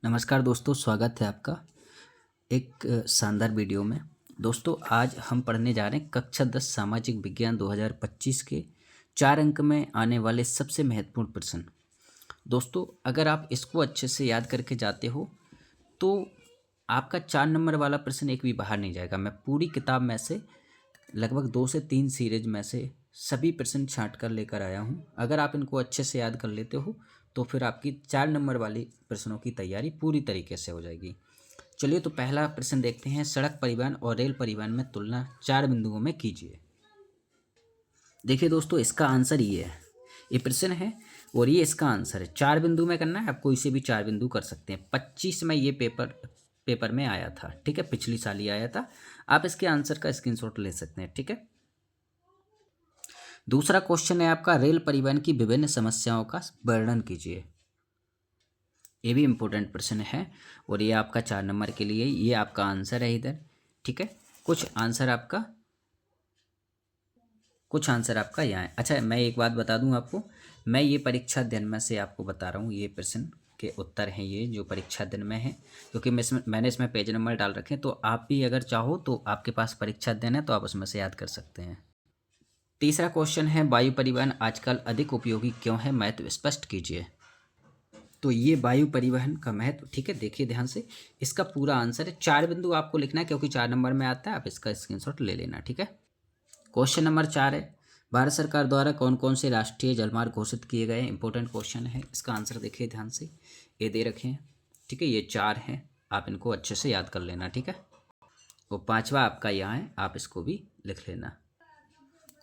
नमस्कार दोस्तों, स्वागत है आपका एक शानदार वीडियो में। दोस्तों, आज हम पढ़ने जा रहे हैं कक्षा 10 सामाजिक विज्ञान 2025 के 4 अंक में आने वाले सबसे महत्वपूर्ण प्रश्न। दोस्तों, अगर आप इसको अच्छे से याद करके जाते हो तो आपका 4 नंबर वाला प्रश्न एक भी बाहर नहीं जाएगा। मैं पूरी किताब में से लगभग 2 से 3 सीरीज में से सभी प्रश्न छांट कर लेकर आया हूँ। अगर आप इनको अच्छे से याद कर लेते हो तो फिर आपकी 4 नंबर वाली प्रश्नों की तैयारी पूरी तरीके से हो जाएगी। चलिए तो पहला प्रश्न देखते हैं। सड़क परिवहन और रेल परिवहन में तुलना 4 बिंदुओं में कीजिए। देखिए दोस्तों, इसका आंसर ये है। ये प्रश्न है और ये इसका आंसर है। 4 बिंदु में करना है, आप कोई से भी 4 बिंदु कर सकते हैं। 25 में ये पेपर में आया था, ठीक है, पिछली साल ही आया था। आप इसके आंसर का स्क्रीनशॉट ले सकते हैं, ठीक है। दूसरा क्वेश्चन है आपका, रेल परिवहन की विभिन्न समस्याओं का वर्णन कीजिए। ये भी इम्पोर्टेंट प्रश्न है और ये आपका 4 नंबर के लिए ये आपका आंसर है इधर, ठीक है। कुछ आंसर आपका यहाँ है। अच्छा, मैं एक बात बता दूं आपको, मैं ये परीक्षा दिन में से आपको बता रहा हूँ। ये प्रश्न के उत्तर हैं ये जो परीक्षा दिन में है, क्योंकि मैंने इसमें पेज नंबर डाल रखे हैं। तो आप भी अगर चाहो तो आपके पास परीक्षा दिन है तो आप उसमें से याद कर सकते हैं। तीसरा क्वेश्चन है, वायु परिवहन आजकल अधिक उपयोगी क्यों है, महत्व स्पष्ट कीजिए। तो ये वायु परिवहन का महत्व, ठीक है, देखिए ध्यान से। इसका पूरा आंसर है, 4 बिंदु आपको लिखना है क्योंकि 4 नंबर में आता है। आप इसका स्क्रीनशॉट ले लेना, ठीक है। क्वेश्चन नंबर 4 है, भारत सरकार द्वारा कौन कौन से राष्ट्रीय जलमार्ग घोषित किए गए हैं। इंपॉर्टेंट क्वेश्चन है। इसका आंसर देखिए ध्यान से, ये दे रखे हैं, ठीक है। ये 4 हैं, आप इनको अच्छे से याद कर लेना, ठीक है। और 5वां आपका यहाँ है, आप इसको भी लिख लेना।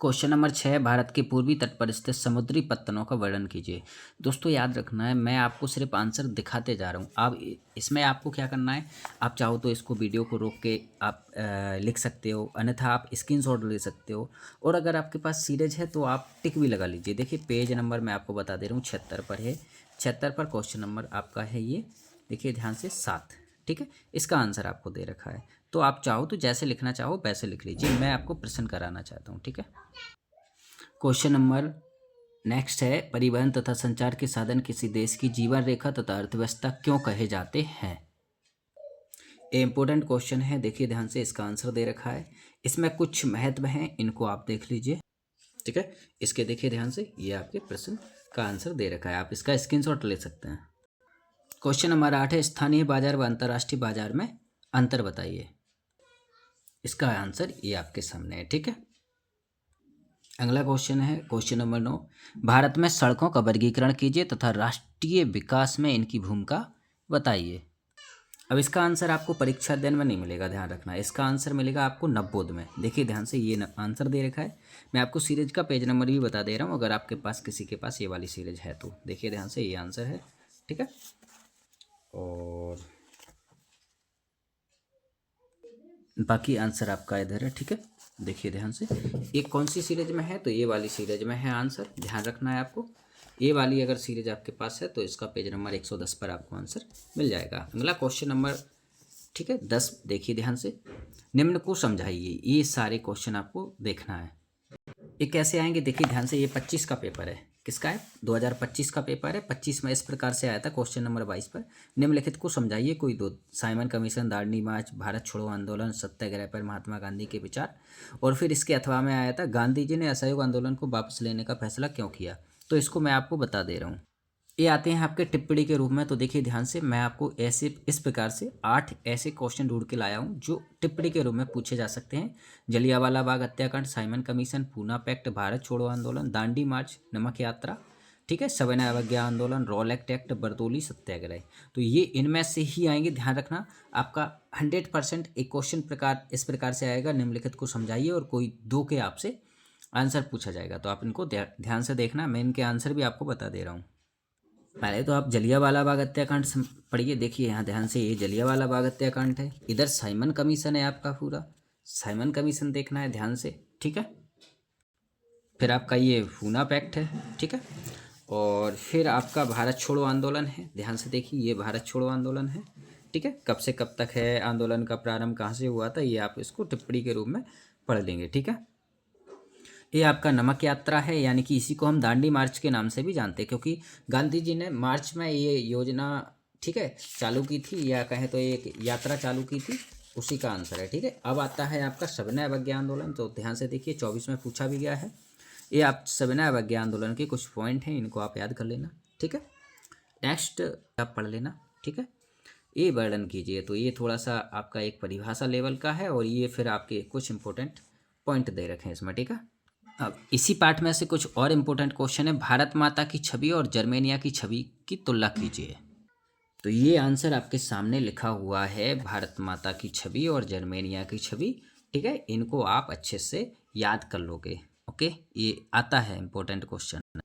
क्वेश्चन नंबर 6, भारत के पूर्वी तट पर स्थित समुद्री पत्तनों का वर्णन कीजिए। दोस्तों, याद रखना है, मैं आपको सिर्फ आंसर दिखाते जा रहा हूँ। आप इसमें आपको क्या करना है, आप चाहो तो इसको वीडियो को रोक के आप लिख सकते हो, अन्यथा आप स्क्रीनशॉट ले सकते हो। और अगर आपके पास सीरीज है तो आप टिक भी लगा लीजिए। देखिए पेज नंबर मैं आपको बता दे रहा हूँ, 76 पर है। 76 पर क्वेश्चन नंबर आपका है ये, देखिए ध्यान से, 7, ठीक है। इसका आंसर आपको दे रखा है, तो आप चाहो तो जैसे लिखना चाहो वैसे लिख लीजिए। मैं आपको प्रश्न कराना चाहता हूँ, ठीक है। क्वेश्चन नंबर नेक्स्ट है, परिवहन तथा संचार के साधन किसी देश की जीवन रेखा तथा अर्थव्यवस्था क्यों कहे जाते हैं। ये इंपॉर्टेंट क्वेश्चन है, देखिए ध्यान से। इसका आंसर दे रखा है, इसमें कुछ महत्व हैं, इनको आप देख लीजिए, ठीक है। इसके देखिए ध्यान से, ये आपके प्रश्न का आंसर दे रखा है, आप इसका स्क्रीनशॉट ले सकते हैं। क्वेश्चन नंबर 8 है, स्थानीय बाजार व अंतर्राष्ट्रीय बाजार में अंतर बताइए। इसका आंसर ये आपके सामने है, ठीक है। अगला क्वेश्चन है क्वेश्चन नंबर 9, भारत में सड़कों का वर्गीकरण कीजिए तथा राष्ट्रीय विकास में इनकी भूमिका बताइए। अब इसका आंसर आपको परीक्षा दिन में नहीं मिलेगा, ध्यान रखना। इसका आंसर मिलेगा आपको नवबोध में। देखिए ध्यान से, ये आंसर दे रखा है। मैं आपको सीरीज का पेज नंबर भी बता दे रहा हूँ, अगर आपके पास किसी के पास ये वाली सीरीज है तो। देखिए ध्यान से, ये आंसर है, ठीक है। और बाकी आंसर आपका इधर है, ठीक है। देखिए ध्यान से, ये कौन सी सीरीज में है, तो ये वाली सीरीज में है आंसर, ध्यान रखना है आपको। ये वाली अगर सीरीज आपके पास है तो इसका पेज नंबर 110 पर आपको आंसर मिल जाएगा। अगला क्वेश्चन नंबर, ठीक है, 10, देखिए ध्यान से। निम्न को समझाइए, ये सारे क्वेश्चन आपको देखना है। ये कैसे आएंगे, देखिए ध्यान से। ये 25 का पेपर है, किसका है, 2025 का पेपर है। 25 में इस प्रकार से आया था क्वेश्चन नंबर 22 पर, निम्नलिखित को समझाइए कोई दो। साइमन कमीशन, दांडी मार्च, भारत छोड़ो आंदोलन, सत्याग्रह पर महात्मा गांधी के विचार। और फिर इसके अथवा में आया था, गांधी जी ने असहयोग आंदोलन को वापस लेने का फैसला क्यों किया। तो इसको मैं आपको बता दे रहा हूँ। ये आते हैं आपके टिप्पणी के रूप में। तो देखिए ध्यान से, मैं आपको ऐसे इस प्रकार से 8 ऐसे क्वेश्चन ढूंढ के लाया हूँ जो टिप्पणी के रूप में पूछे जा सकते हैं। जलियांवाला बाग हत्याकांड, Simon Commission, Poona pact, Bharat छोड़ो आंदोलन, दांडी मार्च, नमक यात्रा, ठीक है, सविनय अवज्ञा आंदोलन, रॉलेक्ट एक्ट, बरदोली सत्याग्रह। तो ये इनमें से ही आएंगे, ध्यान रखना। आपका 100% एक क्वेश्चन प्रकार इस प्रकार से आएगा, निम्नलिखित को समझाइए, और कोई 2 के आपसे आंसर पूछा जाएगा। तो आप इनको ध्यान से देखना, मैं इनके आंसर भी आपको बता दे रहा हूँ। पहले तो आप जलियांवाला बाग हत्याकांड पढ़िए। देखिए यहाँ ध्यान से, ये जलियांवाला बाग हत्याकांड है। इधर साइमन कमीशन है आपका, पूरा साइमन कमीशन देखना है ध्यान से, ठीक है। फिर आपका ये पूना पैक्ट है, ठीक है। और फिर आपका भारत छोड़ो आंदोलन है, ध्यान से देखिए, ये भारत छोड़ो आंदोलन है, ठीक है। कब से कब तक है, आंदोलन का प्रारंभ कहाँ से हुआ था, ये आप इसको टिप्पणी के रूप में पढ़ लेंगे, ठीक है। ये आपका नमक यात्रा है, यानी कि इसी को हम दांडी मार्च के नाम से भी जानते हैं, क्योंकि गांधी जी ने मार्च में ये योजना ठीक है, चालू की थी, या कहें तो एक यात्रा चालू की थी, उसी का आंसर है। ठीक है, अब आता है आपका सविनय अवज्ञा आंदोलन। तो ध्यान से देखिए, 24 में पूछा भी गया है। ये आप सविनय अवज्ञा आंदोलन के कुछ पॉइंट हैं, इनको आप याद कर लेना। ठीक है, नेक्स्ट आप पढ़ लेना। ठीक है, ये वर्णन कीजिए। तो ये थोड़ा सा आपका एक परिभाषा लेवल का है, और ये फिर आपके कुछ इंपॉर्टेंट पॉइंट दे रखे हैं इसमें। ठीक है, अब इसी पार्ट में से कुछ और इम्पोर्टेंट क्वेश्चन है। भारत माता की छवि और जर्मेनिया की छवि की तुलना कीजिए। तो ये आंसर आपके सामने लिखा हुआ है, भारत माता की छवि और जर्मेनिया की छवि। ठीक है, इनको आप अच्छे से याद कर लोगे। ओके, ये आता है इम्पोर्टेंट क्वेश्चन।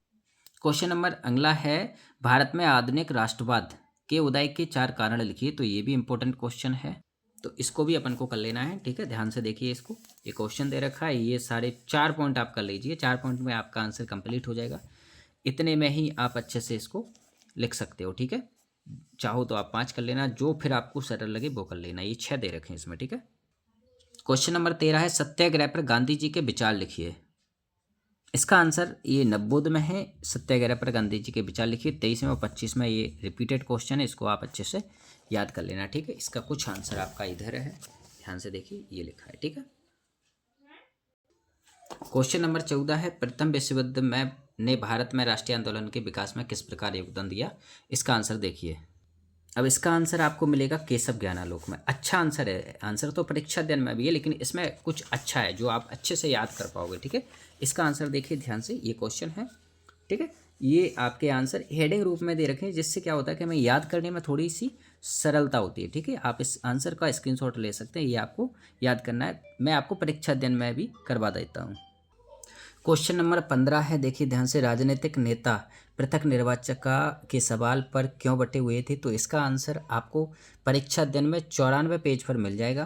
क्वेश्चन नंबर अगला है, भारत में आधुनिक राष्ट्रवाद के उदय के 4 कारण लिखिए। तो ये भी इम्पोर्टेंट क्वेश्चन है, तो इसको भी अपन को कर लेना है। ठीक है, ध्यान से देखिए इसको, ये क्वेश्चन दे रखा है, ये सारे 4 पॉइंट आप कर लीजिए। 4 पॉइंट में आपका आंसर कंप्लीट हो जाएगा। इतने में ही आप अच्छे से इसको लिख सकते हो। ठीक है, चाहो तो आप 5 कर लेना, जो फिर आपको सरल लगे वो कर लेना। ये 6 दे रखे हैं इसमें। ठीक है, क्वेश्चन नंबर 13 है, सत्याग्रह पर गांधी जी के विचार लिखिए। इसका आंसर ये नवबोध में है, सत्याग्रह पर गांधी जी के विचार लिखिए। 23 में और 25 में ये रिपीटेड क्वेश्चन है, इसको आप अच्छे से याद कर लेना। ठीक है, इसका कुछ आंसर आपका इधर है, ध्यान से देखिए, ये लिखा है। ठीक है, क्वेश्चन नंबर 14 है, प्रथम विश्व युद्ध में ने भारत में राष्ट्रीय आंदोलन के विकास में किस प्रकार योगदान दिया। इसका आंसर देखिए। अब इसका आंसर आपको मिलेगा केशव ज्ञानालोक में। अच्छा आंसर है, आंसर तो परीक्षा अध्ययन में भी है, लेकिन इसमें कुछ अच्छा है जो आप अच्छे से याद कर पाओगे। ठीक है, इसका आंसर देखिए ध्यान से, ये क्वेश्चन है। ठीक है, ये आपके आंसर हेडिंग रूप में दे रखे हैं, जिससे क्या होता है कि हमें याद करने में थोड़ी सी सरलता होती है। ठीक है, आप इस आंसर का स्क्रीनशॉट ले सकते हैं, ये आपको याद करना है। मैं आपको परीक्षा अध्ययन में भी करवा देता हूँ। क्वेश्चन नंबर 15 है, देखिए ध्यान से, राजनीतिक नेता पृथक निर्वाचका के सवाल पर क्यों बटे हुए थे। तो इसका आंसर आपको परीक्षा अध्ययन में 94 पेज पर मिल जाएगा।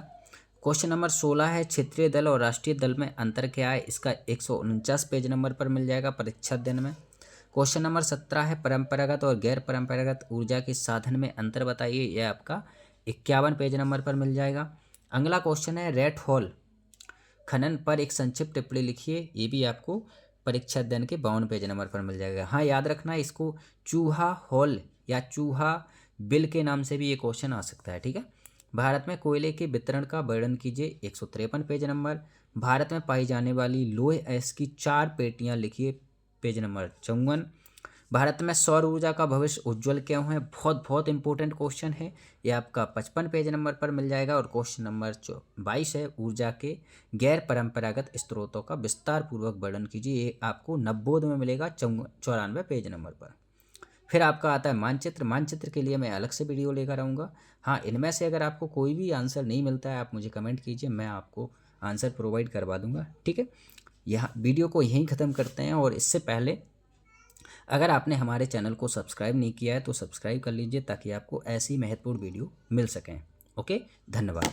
क्वेश्चन नंबर 16 है, क्षेत्रीय दल और राष्ट्रीय दल में अंतर क्या है। इसका 149 पेज नंबर पर मिल जाएगा परीक्षा अध्ययन में। क्वेश्चन नंबर 17 है, परंपरागत और गैर परंपरागत ऊर्जा के साधन में अंतर बताइए। यह आपका 51 पेज नंबर पर मिल जाएगा। अगला क्वेश्चन है, रेड हॉल खनन पर एक संक्षिप्त टिप्पणी लिखिए। ये भी आपको परीक्षा अध्ययन के 52 पेज नंबर पर मिल जाएगा। हाँ, याद रखना, इसको चूहा हॉल या चूहा बिल के नाम से भी ये क्वेश्चन आ सकता है। ठीक है, भारत में कोयले के वितरण का वर्णन कीजिए। 153 पेज नंबर। भारत में पाई जाने वाली लोहे अयस्क की 4 पेटियां लिखिए। Page number 54। भारत में सौर ऊर्जा का भविष्य उज्ज्वल क्यों है। बहुत बहुत इंपॉर्टेंट क्वेश्चन है, ये आपका 55 पेज नंबर पर मिल जाएगा। और क्वेश्चन नंबर 22 है, ऊर्जा के गैर परंपरागत स्रोतों का विस्तार पूर्वक वर्णन कीजिए। ये आपको नवबोध में मिलेगा 94 पेज नंबर पर। फिर आपका आता है मानचित्र। मानचित्र के लिए मैं अलग से वीडियो लेकर आऊँगा। हाँ, इनमें से अगर आपको कोई भी आंसर नहीं मिलता है, आप मुझे कमेंट कीजिए, मैं आपको आंसर प्रोवाइड करवा दूंगा। ठीक है, यहाँ वीडियो को यहीं ख़त्म करते हैं। और इससे पहले अगर आपने हमारे चैनल को सब्सक्राइब नहीं किया है तो सब्सक्राइब कर लीजिए, ताकि आपको ऐसी महत्वपूर्ण वीडियो मिल सकें। ओके, धन्यवाद।